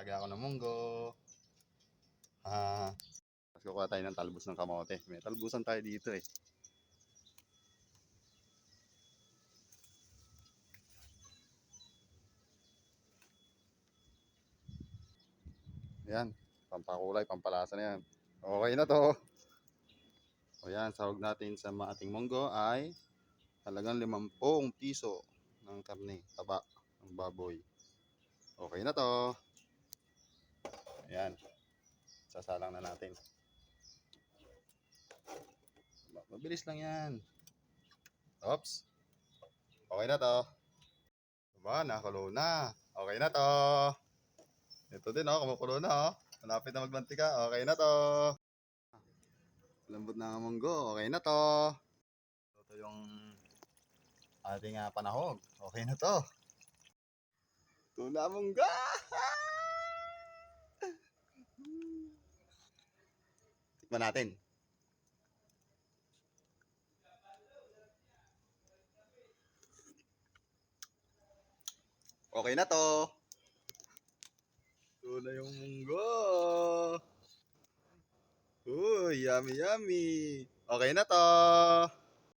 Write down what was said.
Lagi ako ng munggo. Mas kukuha tayo ng talbos ng kamote. May talbusan tayo dito eh. Yan. Pampakulay, pampalasa na yan. Okay na to. O yan, sahog natin sa ating munggo ay talagang 50 piso ng karne, taba ng baboy. Okay na to. Ayan. Sasalang na natin. Mabilis lang yan. Oops. Okay na to. Diba, nakakulo na. Okay na to. Ito din oh, kumukulo na oh. Malapit na magmantika. Okay na to. Lambot na ang munggo. Okay na to. Ito yung ating panahog. Okay na to. Ito na munggo. Tikman natin. Okay na to. Ito na yung munggo. Uy, yummy yummy. Okay na to.